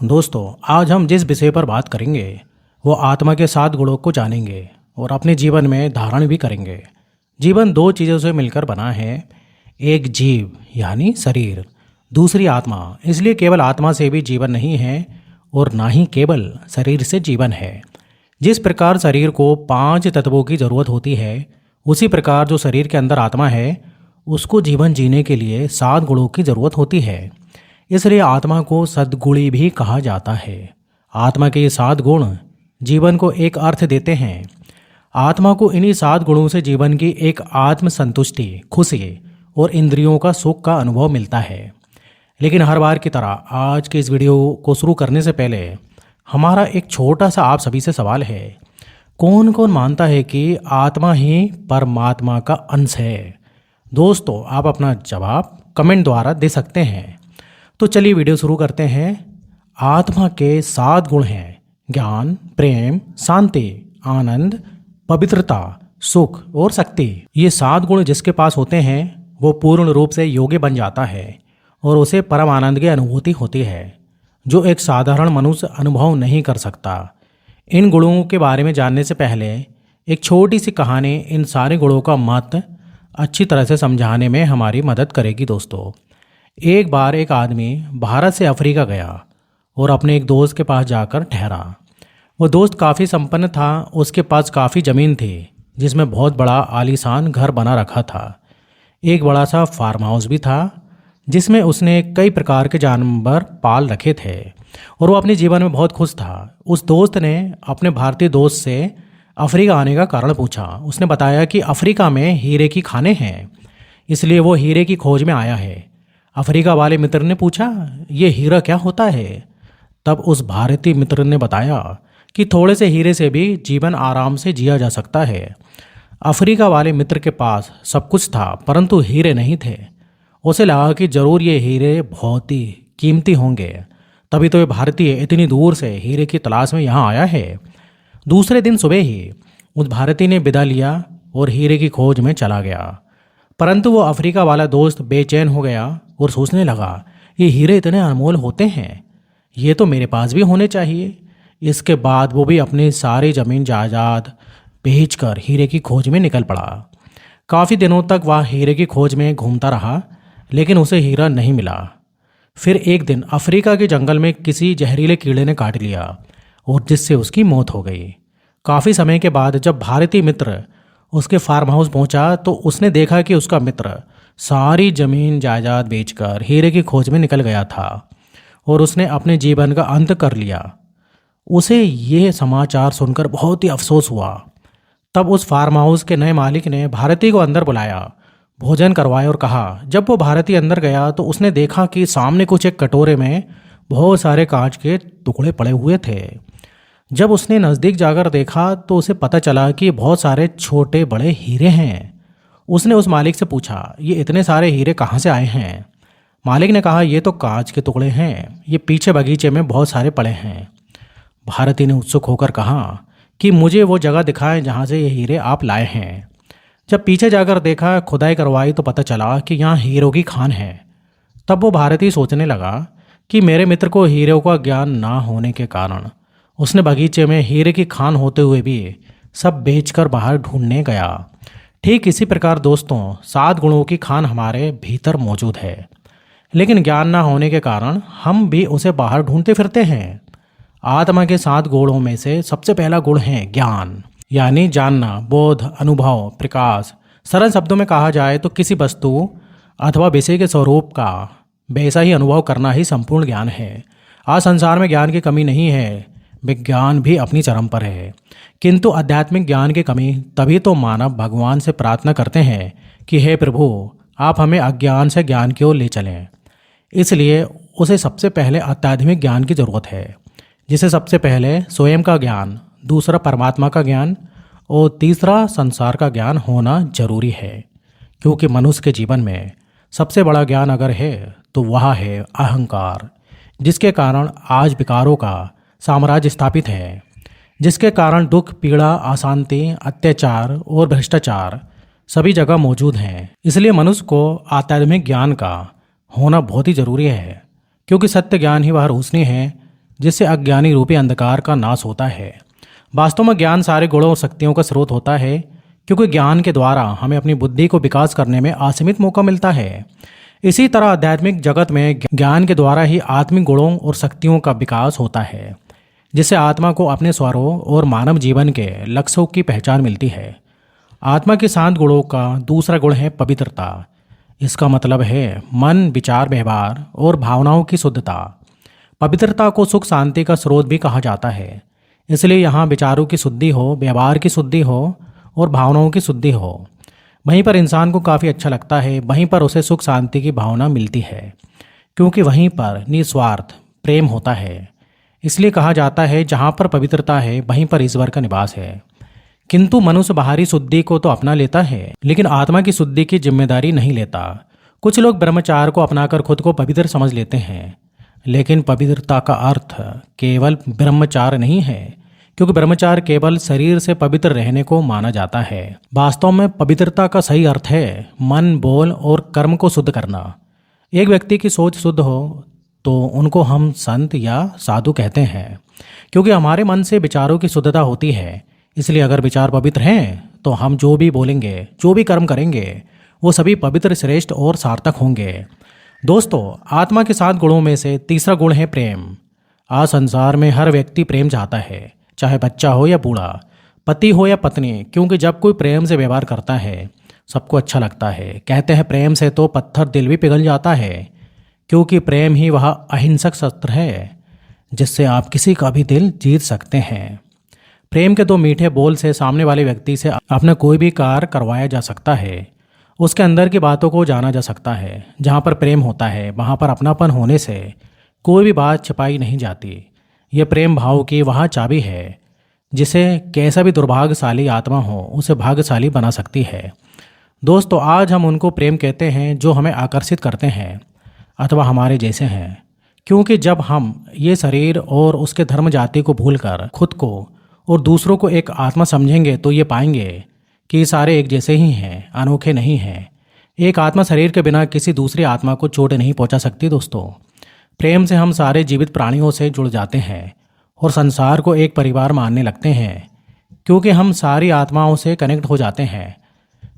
दोस्तों, आज हम जिस विषय पर बात करेंगे वो आत्मा के 7 गुणों को जानेंगे और अपने जीवन में धारण भी करेंगे। जीवन 2 चीज़ों से मिलकर बना है, एक जीव यानी शरीर, दूसरी आत्मा। इसलिए केवल आत्मा से भी जीवन नहीं है और ना ही केवल शरीर से जीवन है। जिस प्रकार शरीर को 5 तत्वों की जरूरत होती है, उसी प्रकार जो शरीर के अंदर आत्मा है उसको जीवन जीने के लिए 7 गुणों की जरूरत होती है। इसलिए आत्मा को सद्गुणी भी कहा जाता है। आत्मा के ये 7 गुण जीवन को एक अर्थ देते हैं। आत्मा को इन्हीं 7 गुणों से जीवन की एक आत्म संतुष्टि, खुशी और इंद्रियों का सुख का अनुभव मिलता है। लेकिन हर बार की तरह आज के इस वीडियो को शुरू करने से पहले हमारा एक छोटा सा आप सभी से सवाल है, कौन कौन मानता है कि आत्मा ही परमात्मा का अंश है? दोस्तों, आप अपना जवाब कमेंट द्वारा दे सकते हैं। तो चलिए वीडियो शुरू करते हैं। आत्मा के 7 गुण हैं: ज्ञान, प्रेम, शांति, आनंद, पवित्रता, सुख और शक्ति। ये 7 गुण जिसके पास होते हैं वो पूर्ण रूप से योगी बन जाता है और उसे परम आनंद की अनुभूति होती है, जो एक साधारण मनुष्य अनुभव नहीं कर सकता। इन गुणों के बारे में जानने से पहले एक छोटी सी कहानी इन सारे गुणों का महत्व अच्छी तरह से समझाने में हमारी मदद करेगी। दोस्तों, एक बार एक आदमी भारत से अफ्रीका गया और अपने एक दोस्त के पास जाकर ठहरा। वो दोस्त काफ़ी संपन्न था, उसके पास काफ़ी ज़मीन थी जिसमें बहुत बड़ा आलीशान घर बना रखा था। एक बड़ा सा फार्म हाउस भी था जिसमें उसने कई प्रकार के जानवर पाल रखे थे और वो अपने जीवन में बहुत खुश था। उस दोस्त ने अपने भारतीय दोस्त से अफ्रीका आने का कारण पूछा। उसने बताया कि अफ्रीका में हीरे की खानें हैं, इसलिए वो हीरे की खोज में आया है। अफ्रीका वाले मित्र ने पूछा, ये हीरा क्या होता है? तब उस भारतीय मित्र ने बताया कि थोड़े से हीरे से भी जीवन आराम से जिया जा सकता है। अफ्रीका वाले मित्र के पास सब कुछ था परंतु हीरे नहीं थे। उसे लगा कि जरूर ये हीरे बहुत ही कीमती होंगे, तभी तो ये भारतीय इतनी दूर से हीरे की तलाश में यहाँ आया है। दूसरे दिन सुबह ही उस भारतीय ने विदा लिया और हीरे की खोज में चला गया। परंतु वो अफ्रीका वाला दोस्त बेचैन हो गया और सोचने लगा, ये हीरे इतने अनमोल होते हैं, ये तो मेरे पास भी होने चाहिए। इसके बाद वो भी अपनी सारी ज़मीन जायदाद बेचकर हीरे की खोज में निकल पड़ा। काफ़ी दिनों तक वह हीरे की खोज में घूमता रहा, लेकिन उसे हीरा नहीं मिला। फिर एक दिन अफ्रीका के जंगल में किसी जहरीले कीड़े ने काट लिया और जिससे उसकी मौत हो गई। काफ़ी समय के बाद जब भारतीय मित्र उसके फार्म हाउस पहुंचा तो उसने देखा कि उसका मित्र सारी जमीन जायदाद बेचकर हीरे की खोज में निकल गया था और उसने अपने जीवन का अंत कर लिया। उसे ये समाचार सुनकर बहुत ही अफसोस हुआ। तब उस फार्म हाउस के नए मालिक ने भारतीय को अंदर बुलाया, भोजन करवाया और कहा। जब वो भारतीय अंदर गया तो उसने देखा कि सामने कुछ एक कटोरे में बहुत सारे कांच के टुकड़े पड़े हुए थे। जब उसने नज़दीक जाकर देखा तो उसे पता चला कि बहुत सारे छोटे बड़े हीरे हैं। उसने उस मालिक से पूछा, ये इतने सारे हीरे कहाँ से आए हैं? मालिक ने कहा, ये तो कांच के टुकड़े हैं, ये पीछे बगीचे में बहुत सारे पड़े हैं। भारती ने उत्सुक होकर कहा कि मुझे वो जगह दिखाएं जहाँ से ये हीरे आप लाए हैं। जब पीछे जाकर देखा, खुदाई करवाई तो पता चला कि यहाँ हीरों की खान है। तब वो भारतीय सोचने लगा कि मेरे मित्र को हीरों का ज्ञान ना होने के कारण उसने बगीचे में हीरे की खान होते हुए भी सब बेचकर बाहर ढूंढने गया। ठीक इसी प्रकार दोस्तों, 7 गुणों की खान हमारे भीतर मौजूद है, लेकिन ज्ञान ना होने के कारण हम भी उसे बाहर ढूंढते फिरते हैं। आत्मा के 7 गुणों में से सबसे पहला गुण है ज्ञान, यानी जानना, बोध, अनुभव, प्रकाश। सरल शब्दों में कहा जाए तो किसी वस्तु अथवा विषय के स्वरूप का वैसा ही अनुभव करना ही संपूर्ण ज्ञान है। आज संसार में ज्ञान की कमी नहीं है, विज्ञान भी अपनी चरम पर है, किंतु आध्यात्मिक ज्ञान की कमी तभी तो मानव भगवान से प्रार्थना करते हैं कि हे प्रभु, आप हमें अज्ञान से ज्ञान की ओर ले चलें। इसलिए उसे सबसे पहले आध्यात्मिक ज्ञान की जरूरत है, जिसे सबसे पहले स्वयं का ज्ञान, दूसरा परमात्मा का ज्ञान और तीसरा संसार का ज्ञान होना जरूरी है। क्योंकि मनुष्य के जीवन में सबसे बड़ा ज्ञान अगर है तो वह है अहंकार, जिसके कारण आज विकारों का साम्राज्य स्थापित है, जिसके कारण दुख, पीड़ा, अशांति, अत्याचार और भ्रष्टाचार सभी जगह मौजूद हैं। इसलिए मनुष्य को आध्यात्मिक ज्ञान का होना बहुत ही जरूरी है, क्योंकि सत्य ज्ञान ही वह रोशनी है जिससे अज्ञानी रूपी अंधकार का नाश होता है। वास्तव में ज्ञान सारे गुणों और शक्तियों का स्रोत होता है, क्योंकि ज्ञान के द्वारा हमें अपनी बुद्धि को विकास करने में असीमित मौका मिलता है। इसी तरह आध्यात्मिक जगत में ज्ञान के द्वारा ही आत्मिक गुणों और शक्तियों का विकास होता है, जिससे आत्मा को अपने स्वरों और मानव जीवन के लक्ष्यों की पहचान मिलती है। आत्मा के शांत गुणों का दूसरा गुण है पवित्रता। इसका मतलब है मन, विचार, व्यवहार और भावनाओं की शुद्धता। पवित्रता को सुख शांति का स्रोत भी कहा जाता है। इसलिए यहाँ विचारों की शुद्धि हो, व्यवहार की शुद्धि हो और भावनाओं की शुद्धि हो, वहीं पर इंसान को काफ़ी अच्छा लगता है, वहीं पर उसे सुख शांति की भावना मिलती है, क्योंकि वहीं पर निस्वार्थ प्रेम होता है। इसलिए कहा जाता है जहाँ पर पवित्रता है वहीं पर ईश्वर का निवास है। किंतु मनुष्य बाहरी शुद्धि को तो अपना लेता है, लेकिन आत्मा की शुद्धि की जिम्मेदारी नहीं लेता। कुछ लोग ब्रह्मचार्य को अपनाकर खुद को पवित्र समझ लेते हैं, लेकिन पवित्रता का अर्थ केवल ब्रह्मचार्य नहीं है, क्योंकि ब्रह्मचार्य केवल शरीर से पवित्र रहने को माना जाता है। वास्तव में पवित्रता का सही अर्थ है मन, बोल और कर्म को शुद्ध करना। एक व्यक्ति की सोच शुद्ध हो तो उनको हम संत या साधु कहते हैं, क्योंकि हमारे मन से विचारों की शुद्धता होती है। इसलिए अगर विचार पवित्र हैं तो हम जो भी बोलेंगे, जो भी कर्म करेंगे, वो सभी पवित्र, श्रेष्ठ और सार्थक होंगे। दोस्तों, आत्मा के 7 गुणों में से तीसरा गुण है प्रेम। आज संसार में हर व्यक्ति प्रेम चाहता है, चाहे बच्चा हो या बूढ़ा, पति हो या पत्नी, क्योंकि जब कोई प्रेम से व्यवहार करता है सबको अच्छा लगता है। कहते हैं प्रेम से तो पत्थर दिल भी पिघल जाता है, क्योंकि प्रेम ही वह अहिंसक शस्त्र है जिससे आप किसी का भी दिल जीत सकते हैं। प्रेम के 2 मीठे बोल से सामने वाले व्यक्ति से अपना कोई भी कार्य करवाया जा सकता है, उसके अंदर की बातों को जाना जा सकता है। जहाँ पर प्रेम होता है वहाँ पर अपनापन होने से कोई भी बात छिपाई नहीं जाती। यह प्रेम भाव की वह चाबी है जिसे कैसा भी दुर्भाग्यशाली आत्मा हो उसे भाग्यशाली बना सकती है। दोस्तों, आज हम उनको प्रेम कहते हैं जो हमें आकर्षित करते हैं अथवा हमारे जैसे हैं, क्योंकि जब हम ये शरीर और उसके धर्म जाति को भूलकर खुद को और दूसरों को एक आत्मा समझेंगे तो ये पाएंगे कि ये सारे एक जैसे ही हैं, अनोखे नहीं हैं। एक आत्मा शरीर के बिना किसी दूसरी आत्मा को चोट नहीं पहुंचा सकती। दोस्तों, प्रेम से हम सारे जीवित प्राणियों से जुड़ जाते हैं और संसार को एक परिवार मानने लगते हैं, क्योंकि हम सारी आत्माओं से कनेक्ट हो जाते हैं।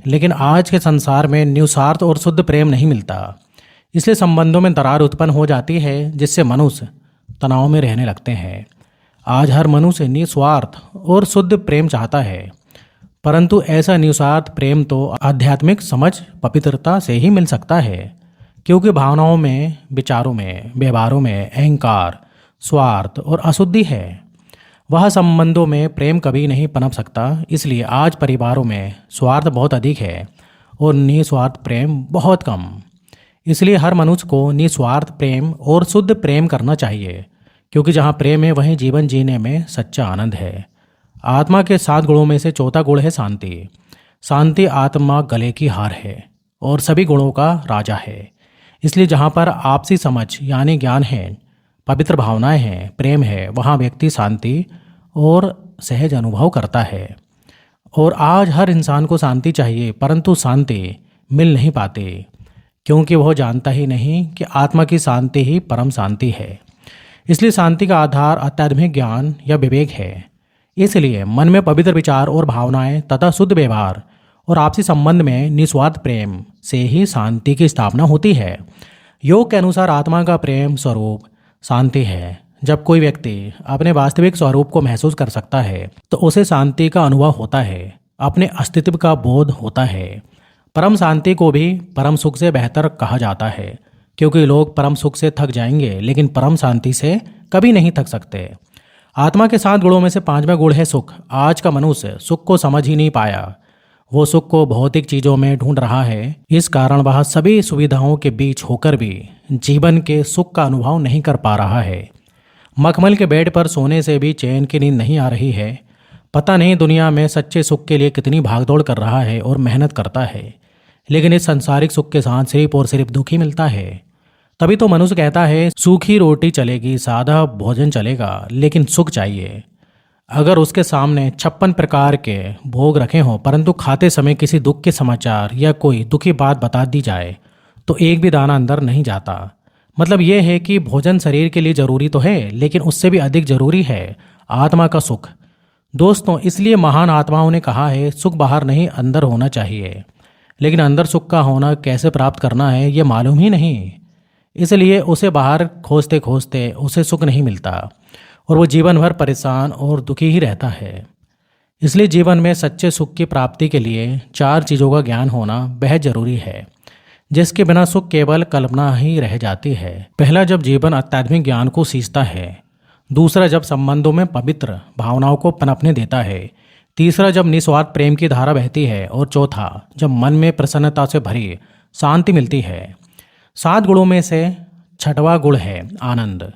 लेकिन आज के संसार में निस्वार्थ और शुद्ध प्रेम नहीं मिलता, इसलिए संबंधों में दरार उत्पन्न हो जाती है, जिससे मनुष्य तनाव में रहने लगते हैं। आज हर मनुष्य निस्वार्थ और शुद्ध प्रेम चाहता है, परंतु ऐसा निस्वार्थ प्रेम तो आध्यात्मिक समझ, पवित्रता से ही मिल सकता है, क्योंकि भावनाओं में, विचारों में, व्यवहारों में अहंकार, स्वार्थ और अशुद्धि है। वह संबंधों में प्रेम कभी नहीं पनप सकता। इसलिए आज परिवारों में स्वार्थ बहुत अधिक है और निस्वार्थ प्रेम बहुत कम। इसलिए हर मनुष्य को निस्वार्थ प्रेम और शुद्ध प्रेम करना चाहिए, क्योंकि जहाँ प्रेम है वहीं जीवन जीने में सच्चा आनंद है। आत्मा के 7 गुणों में से चौथा गुण है शांति। शांति आत्मा गले की हार है और सभी गुणों का राजा है। इसलिए जहाँ पर आपसी समझ यानी ज्ञान है, पवित्र भावनाएं हैं, प्रेम है, वहाँ व्यक्ति शांति और सहज अनुभव करता है। और आज हर इंसान को शांति चाहिए, परंतु शांति मिल नहीं पाती, क्योंकि वह जानता ही नहीं कि आत्मा की शांति ही परम शांति है। इसलिए शांति का आधार आध्यात्मिक ज्ञान या विवेक है। इसलिए मन में पवित्र विचार और भावनाएं तथा शुद्ध व्यवहार और आपसी संबंध में निस्वार्थ प्रेम से ही शांति की स्थापना होती है। योग के अनुसार आत्मा का प्रेम स्वरूप शांति है। जब कोई व्यक्ति अपने वास्तविक स्वरूप को महसूस कर सकता है तो उसे शांति का अनुभव होता है, अपने अस्तित्व का बोध होता है। परम शांति को भी परम सुख से बेहतर कहा जाता है, क्योंकि लोग परम सुख से थक जाएंगे लेकिन परम शांति से कभी नहीं थक सकते। आत्मा के 7 गुणों में से 5वां गुण है सुख। आज का मनुष्य सुख को समझ ही नहीं पाया। वो सुख को भौतिक चीजों में ढूंढ रहा है। इस कारण वह सभी सुविधाओं के बीच होकर भी जीवन के सुख का अनुभव नहीं कर पा रहा है। मखमल के बेड पर सोने से भी चैन की नींद नहीं आ रही है। पता नहीं दुनिया में सच्चे सुख के लिए कितनी भागदौड़ कर रहा है और मेहनत करता है, लेकिन इस सांसारिक सुख के साथ सिर्फ और सिर्फ दुख ही मिलता है। तभी तो मनुष्य कहता है सूखी रोटी चलेगी, सादा भोजन चलेगा, लेकिन सुख चाहिए। अगर उसके सामने 56 प्रकार के भोग रखे हों, परंतु खाते समय किसी दुख के समाचार या कोई दुखी बात बता दी जाए तो एक भी दाना अंदर नहीं जाता। मतलब ये है कि भोजन शरीर के लिए जरूरी तो है, लेकिन उससे भी अधिक जरूरी है आत्मा का सुख। दोस्तों, इसलिए महान आत्माओं ने कहा है सुख बाहर नहीं अंदर होना चाहिए। लेकिन अंदर सुख का होना कैसे प्राप्त करना है ये मालूम ही नहीं, इसलिए उसे बाहर खोजते खोजते उसे सुख नहीं मिलता और वो जीवन भर परेशान और दुखी ही रहता है। इसलिए जीवन में सच्चे सुख की प्राप्ति के लिए 4 चीज़ों का ज्ञान होना बेहद जरूरी है, जिसके बिना सुख केवल कल्पना ही रह जाती है। पहला, जब जीवन आध्यात्मिक ज्ञान को सींचता है। दूसरा, जब संबंधों में पवित्र भावनाओं को पनपने देता है। तीसरा, जब निस्वार्थ प्रेम की धारा बहती है। और चौथा, जब मन में प्रसन्नता से भरी शांति मिलती है। 7 गुणों में से छठवां गुण है आनंद।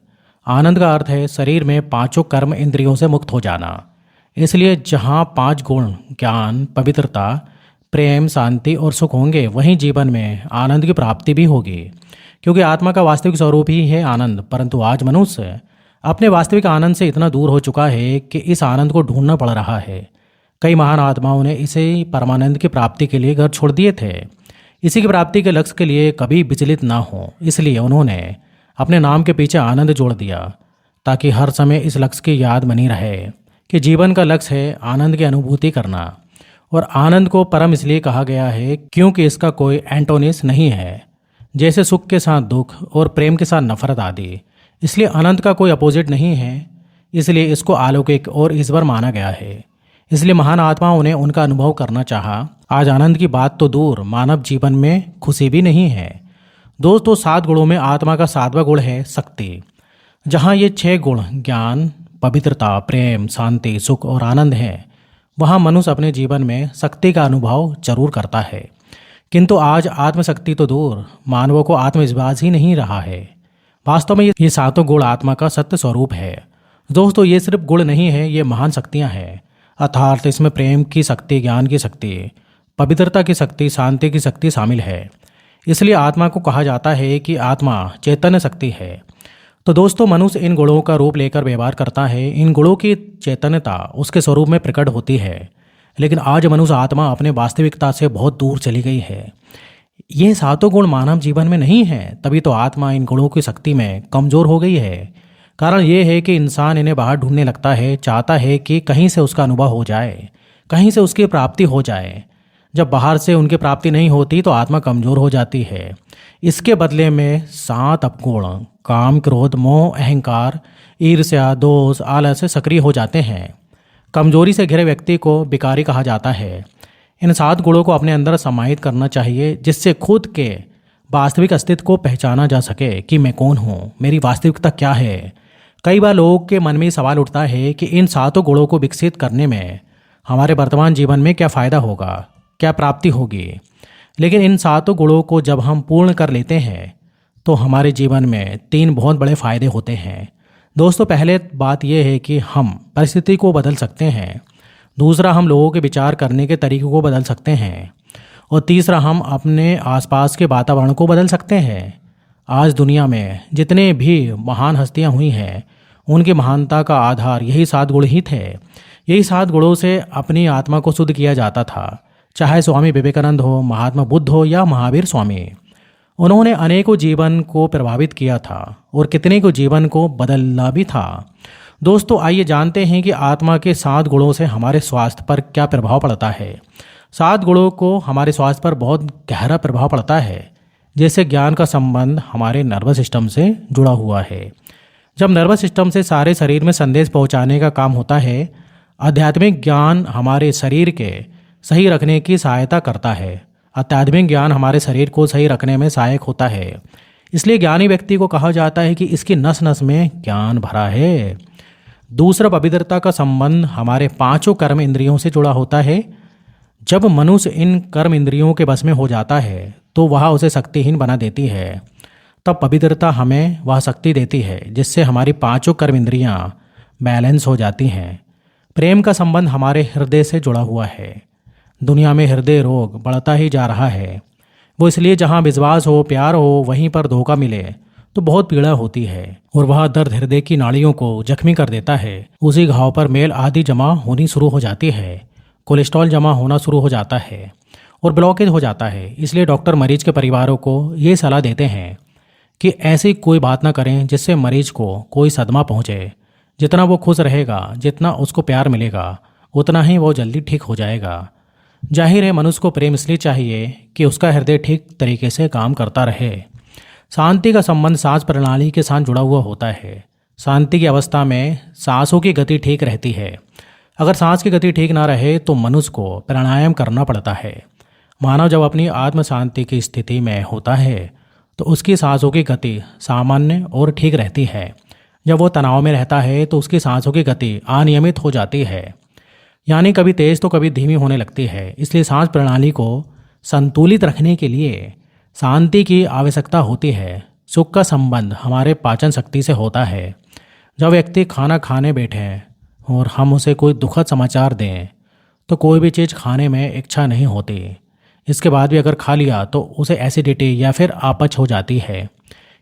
आनंद का अर्थ है शरीर में 5 कर्म इंद्रियों से मुक्त हो जाना। इसलिए जहाँ 5 गुण ज्ञान, पवित्रता, प्रेम, शांति और सुख होंगे, वहीं जीवन में आनंद की प्राप्ति भी होगी, क्योंकि आत्मा का वास्तविक स्वरूप ही है आनंद। परंतु आज मनुष्य अपने वास्तविक आनंद से इतना दूर हो चुका है कि इस आनंद को ढूंढना पड़ रहा है। कई महान आत्माओं ने इसे परमानंद की प्राप्ति के लिए घर छोड़ दिए थे, इसी की प्राप्ति के लक्ष्य के लिए कभी विचलित ना हो। इसलिए उन्होंने अपने नाम के पीछे आनंद जोड़ दिया, ताकि हर समय इस लक्ष्य की याद बनी रहे कि जीवन का लक्ष्य है आनंद की अनुभूति करना। और आनंद को परम इसलिए कहा गया है क्योंकि इसका कोई एंटोनिस नहीं है, जैसे सुख के साथ दुख और प्रेम के साथ नफरत आदि। इसलिए अनंत का कोई अपोजिट नहीं है, इसलिए इसको अलौकिक और ईश्वर माना गया है। इसलिए महान आत्माओं ने उनका अनुभव करना चाहा। आज आनंद की बात तो दूर, मानव जीवन में खुशी भी नहीं है। दोस्तों, 7 गुणों में आत्मा का 7वां गुण है शक्ति। जहाँ ये 6 गुण ज्ञान, पवित्रता, प्रेम, शांति, सुख और आनंद हैं, वहाँ मनुष्य अपने जीवन में शक्ति का अनुभव जरूर करता है। किंतु आज आत्मशक्ति तो दूर, मानवों को आत्मविश्वास ही नहीं रहा है। वास्तव में ये 7 गुण आत्मा का सत्य स्वरूप है। दोस्तों, ये सिर्फ गुण नहीं है, ये महान शक्तियाँ हैं। अर्थात इसमें प्रेम की शक्ति, ज्ञान की शक्ति, पवित्रता की शक्ति, शांति की शक्ति शामिल है। इसलिए आत्मा को कहा जाता है कि आत्मा चैतन्य शक्ति है। तो दोस्तों, मनुष्य इन गुणों का रूप लेकर व्यवहार करता है। इन गुणों की चैतन्यता उसके स्वरूप में प्रकट होती है। लेकिन आज मनुष्य आत्मा अपने वास्तविकता से बहुत दूर चली गई है। ये 7 गुण मानव जीवन में नहीं है, तभी तो आत्मा इन गुणों की शक्ति में कमजोर हो गई है। कारण ये है कि इंसान इन्हें बाहर ढूंढने लगता है, चाहता है कि कहीं से उसका अनुभव हो जाए, कहीं से उसकी प्राप्ति हो जाए। जब बाहर से उनकी प्राप्ति नहीं होती तो आत्मा कमजोर हो जाती है। इसके बदले में 7 अपगुण काम, क्रोध, मोह, अहंकार, ईर्ष्या, दोष, आलस्य सक्रिय हो जाते हैं। कमजोरी से घिरे व्यक्ति को विकारी कहा जाता है। इन 7 गुणों को अपने अंदर समाहित करना चाहिए, जिससे खुद के वास्तविक अस्तित्व को पहचाना जा सके कि मैं कौन हूँ, मेरी वास्तविकता क्या है। कई बार लोगों के मन में सवाल उठता है कि इन 7 गुणों को विकसित करने में हमारे वर्तमान जीवन में क्या फ़ायदा होगा, क्या प्राप्ति होगी। लेकिन इन 7 गुणों को जब हम पूर्ण कर लेते हैं तो हमारे जीवन में 3 बहुत बड़े फायदे होते हैं। दोस्तों, पहले बात यह है कि हम परिस्थिति को बदल सकते हैं। दूसरा, हम लोगों के विचार करने के तरीके को बदल सकते हैं। और तीसरा, हम अपने आसपास के वातावरण को बदल सकते हैं। आज दुनिया में जितने भी महान हस्तियां हुई हैं, उनकी महानता का आधार यही 7 गुण ही थे। यही 7 गुणों से अपनी आत्मा को शुद्ध किया जाता था। चाहे स्वामी विवेकानंद हो, महात्मा बुद्ध हो या महावीर स्वामी, उन्होंने अनेकों जीवन को प्रभावित किया था और कितने को जीवन को बदलना भी था। दोस्तों, आइए जानते हैं कि आत्मा के 7 गुणों से हमारे स्वास्थ्य पर क्या प्रभाव पड़ता है। 7 गुणों को हमारे स्वास्थ्य पर बहुत गहरा प्रभाव पड़ता है। जैसे ज्ञान का संबंध हमारे नर्वस सिस्टम से जुड़ा हुआ है। जब नर्वस सिस्टम से सारे शरीर में संदेश पहुंचाने का काम होता है, आध्यात्मिक ज्ञान हमारे शरीर के सही रखने की सहायता करता है। आध्यात्मिक ज्ञान हमारे शरीर को सही रखने में सहायक होता है। इसलिए ज्ञानी व्यक्ति को कहा जाता है कि इसकी नस नस में ज्ञान भरा है। दूसरा, पवित्रता का संबंध हमारे 5 कर्म इंद्रियों से जुड़ा होता है। जब मनुष्य इन कर्म इंद्रियों के बस में हो जाता है तो वह उसे शक्तिहीन बना देती है। तब पवित्रता हमें वह शक्ति देती है जिससे हमारी 5 कर्म इंद्रियां बैलेंस हो जाती हैं। प्रेम का संबंध हमारे हृदय से जुड़ा हुआ है। दुनिया में हृदय रोग बढ़ता ही जा रहा है। वो इसलिए जहाँ विश्वास हो, प्यार हो, वहीं पर धोखा मिले तो बहुत पीड़ा होती है और वह दर्द हृदय की नाड़ियों को जख्मी कर देता है। उसी घाव पर मेल आदि जमा होनी शुरू हो जाती है, कोलेस्ट्रॉल जमा होना शुरू हो जाता है और ब्लॉकेज हो जाता है। इसलिए डॉक्टर मरीज के परिवारों को ये सलाह देते हैं कि ऐसी कोई बात ना करें जिससे मरीज को कोई सदमा पहुंचे। जितना वो खुश रहेगा, जितना उसको प्यार मिलेगा, उतना ही वो जल्दी ठीक हो जाएगा। जाहिर है, मनुष्य को प्रेम इसलिए चाहिए कि उसका हृदय ठीक तरीके से काम करता रहे। शांति का संबंध सांस प्रणाली के साथ जुड़ा हुआ होता है। शांति की अवस्था में सांसों की गति ठीक रहती है। अगर सांस की गति ठीक ना रहे तो मनुष्य को प्राणायाम करना पड़ता है। मानव जब अपनी आत्म शांति की स्थिति में होता है तो उसकी सांसों की गति सामान्य और ठीक रहती है। जब वो तनाव में रहता है तो उसकी सांसों की गति अनियमित हो जाती है, यानी कभी तेज तो कभी धीमी होने लगती है। इसलिए सांस प्रणाली को संतुलित रखने के लिए शांति की आवश्यकता होती है। सुख का संबंध हमारे पाचन शक्ति से होता है। जब व्यक्ति खाना खाने बैठे और हम उसे कोई दुखद समाचार दें तो कोई भी चीज़ खाने में इच्छा नहीं होती। इसके बाद भी अगर खा लिया तो उसे एसिडिटी या फिर अपच हो जाती है,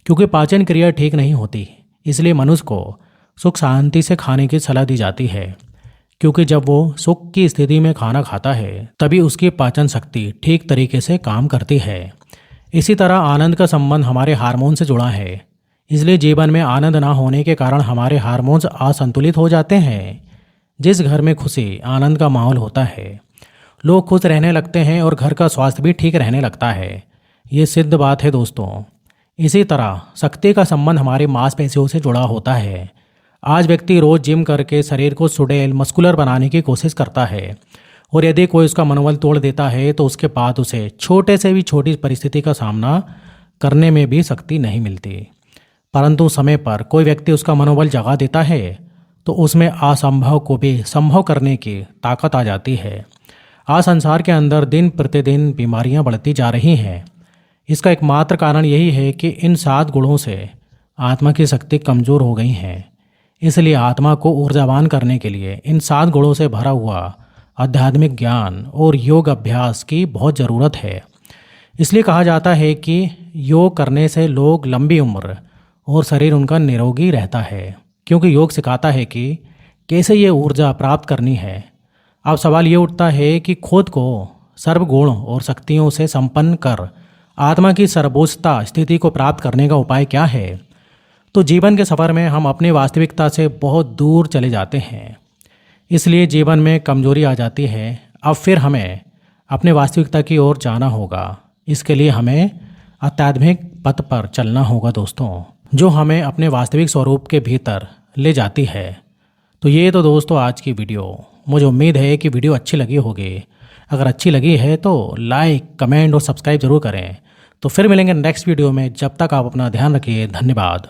क्योंकि पाचन क्रिया ठीक नहीं होती। इसलिए मनुष्य को सुख शांति से खाने की सलाह दी जाती है, क्योंकि जब वो सुख की स्थिति में खाना खाता है तभी उसकी पाचन शक्ति ठीक तरीके से काम करती है। इसी तरह आनंद का संबंध हमारे हार्मोन से जुड़ा है। इसलिए जीवन में आनंद ना होने के कारण हमारे हार्मोन्स असंतुलित हो जाते हैं। जिस घर में खुशी आनंद का माहौल होता है, लोग खुश रहने लगते हैं और घर का स्वास्थ्य भी ठीक रहने लगता है। ये सिद्ध बात है दोस्तों। इसी तरह शक्ति का संबंध हमारे मांसपेशियों से जुड़ा होता है। आज व्यक्ति रोज जिम करके शरीर को सुडौल मस्कुलर बनाने की कोशिश करता है, और यदि कोई उसका मनोबल तोड़ देता है तो उसके बाद उसे छोटे से भी छोटी परिस्थिति का सामना करने में भी शक्ति नहीं मिलती। परंतु समय पर कोई व्यक्ति उसका मनोबल जगा देता है तो उसमें असंभव को भी संभव करने की ताकत आ जाती है। आज संसार के अंदर दिन प्रतिदिन बीमारियां बढ़ती जा रही हैं। इसका एकमात्र कारण यही है कि इन 7 गुणों से आत्मा की शक्ति कमज़ोर हो गई है। इसलिए आत्मा को ऊर्जावान करने के लिए इन 7 गुणों से भरा हुआ आध्यात्मिक ज्ञान और योग अभ्यास की बहुत ज़रूरत है। इसलिए कहा जाता है कि योग करने से लोग लंबी उम्र और शरीर उनका निरोगी रहता है, क्योंकि योग सिखाता है कि कैसे ये ऊर्जा प्राप्त करनी है। अब सवाल ये उठता है कि खुद को सर्वगुण और शक्तियों से संपन्न कर आत्मा की सर्वोच्चता स्थिति को प्राप्त करने का उपाय क्या है? तो जीवन के सफ़र में हम अपनी वास्तविकता से बहुत दूर चले जाते हैं। इसलिए जीवन में कमजोरी आ जाती है। अब फिर हमें अपने वास्तविकता की ओर जाना होगा। इसके लिए हमें आध्यात्मिक पथ पर चलना होगा दोस्तों, जो हमें अपने वास्तविक स्वरूप के भीतर ले जाती है। तो ये तो दोस्तों आज की वीडियो। मुझे उम्मीद है कि वीडियो अच्छी लगी होगी। अगर अच्छी लगी है तो लाइक, कमेंट और सब्सक्राइब जरूर करें। तो फिर मिलेंगे नेक्स्ट वीडियो में। जब तक आप अपना ध्यान रखिए। धन्यवाद।